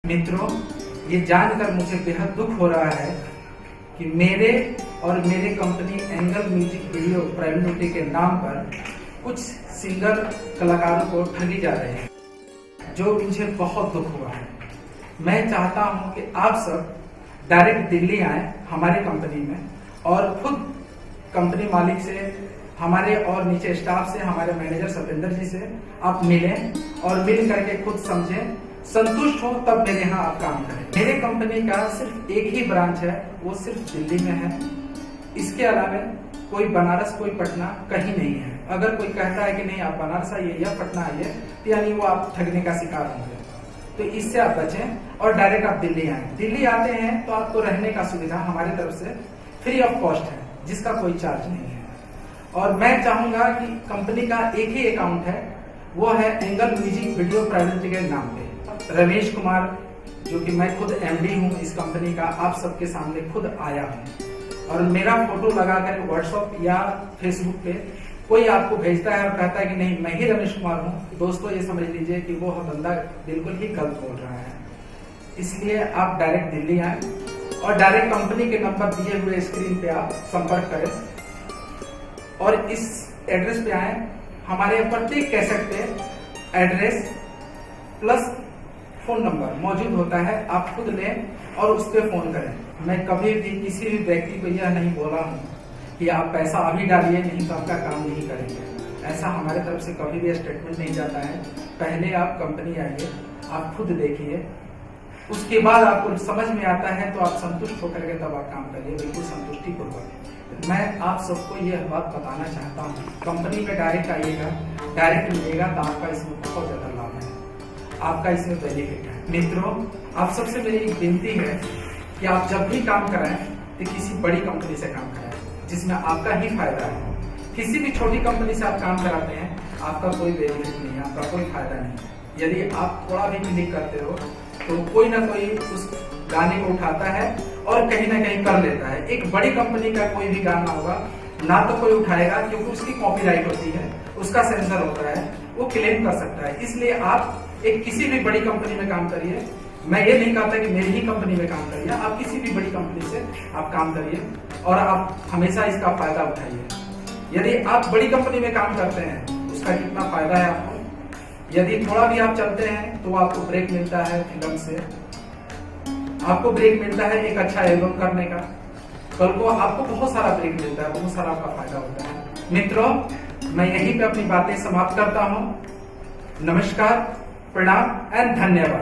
मित्रों, ये जानकर मुझे बेहद दुख हो रहा है कि मेरे और मेरे company angle music video private limited के नाम पर कुछ सिंगर कलाकारों को ठगी जा रहे हैं, जो मुझे बहुत दुख हुआ है। मैं चाहता हूं कि आप सब डायरेक्ट दिल्ली आए हमारे कंपनी में और खुद कंपनी मालिक से, हमारे और नीचे स्टाफ से, हमारे मैनेजर सतेंद्र जी से आप मिलें और मिल करके खुद समझें, संतुष्ट हो तब मेरे यहाँ आप काम करें। मेरे कंपनी का सिर्फ एक ही ब्रांच है, वो सिर्फ दिल्ली में है। इसके अलावा कोई बनारस, कोई पटना कहीं नहीं है। अगर कोई कहता है कि नहीं आप बनारस आइए या पटना आइए, तो यानी वो आप ठगने का शिकार होंगे। तो इससे आप बचें और डायरेक्ट आप दिल्ली आए। दिल्ली आते हैं तो आपको रहने का सुविधा हमारी तरफ से फ्री ऑफ कॉस्ट है, जिसका कोई चार्ज नहीं है। और मैं चाहूंगा कि कंपनी का एक ही अकाउंट है, वो है angle music video private limited के नाम पे। रमेश कुमार, जो कि मैं खुद एमडी हूं इस कंपनी का, आप सबके सामने खुद आया हूं और मेरा फोटो लगाकर व्हाट्सएप या फेसबुक पे कोई आपको भेजता है और कहता है कि नहीं मैं ही रमेश कुमार हूं, दोस्तों ये समझ लीजिए कि वो बंदा बिल्कुल ही गलत बोल रहा है। इसलिए आप डायरेक्ट दिल्ली आए और डायरेक्ट कंपनी के नंबर दिए हुए स्क्रीन पे आप संपर्क करें और इस एड्रेस पे आए। हमारे प्रत्येक कैसेट पे एड्रेस प्लस फोन नंबर मौजूद होता है, आप खुद लें और उस पर फोन करें। मैं कभी भी किसी भी व्यक्ति को यह नहीं बोला हूं कि आप पैसा अभी डालिए नहीं तो आपका काम नहीं करेंगे। ऐसा हमारे तरफ से कभी भी स्टेटमेंट नहीं जाता है। पहले आप कंपनी आइए, आप खुद देखिए, उसके बाद आपको समझ में आता है तो आप संतुष्ट होकर के तब आप काम करिए, बिल्कुल संतुष्टि पूर्वक। मैं आप सबको यह बात बताना चाहता हूँ, कंपनी में डायरेक्ट आइएगा, डायरेक्ट मिलेगा तो आपका इसमें बहुत ज्यादा लाभ है, आपका इसमें बेनिफिट है। मित्रों, आप सबसे मेरी एक विनती है कि आप जब भी काम कराएं तो किसी बड़ी कंपनी से काम कराएं, जिसमें आपका ही फायदा है। किसी भी छोटी कंपनी से आप काम कराते हैं, आपका कोई बेनिफिट नहीं है, आपका कोई फायदा नहीं। यदि आप थोड़ा भी क्लिक करते हो तो कोई ना कोई उस गाने को उठाता है और कहीं ना कहीं कर लेता है। एक बड़ी कंपनी का कोई भी गाना होगा ना तो कोई उठाएगा, क्योंकि उसकी कॉपीराइट होती है, उसका सेंसर होता है, वो क्लेम कर सकता है। इसलिए आप एक किसी भी बड़ी कंपनी में काम करिए। मैं ये नहीं कहता कि मेरी ही कंपनी में काम करिए, आप किसी भी बड़ी कंपनी से आप काम करिए और आप हमेशा इसका फायदा उठाइए। यदि आप बड़ी कंपनी में काम करते हैं, उसका कितना फायदा है आपको। यदि थोड़ा भी आप चलते हैं तो आपको ब्रेक मिलता है फिल्म से, आपको ब्रेक मिलता है एक अच्छा एल्बम करने का, कल को आपको बहुत सारा ब्रेक मिलता है, बहुत सारा आपका फायदा होता है। मित्रों, मैं यहीं पे अपनी बातें समाप्त करता हूं। नमस्कार, प्रणाम एंड धन्यवाद।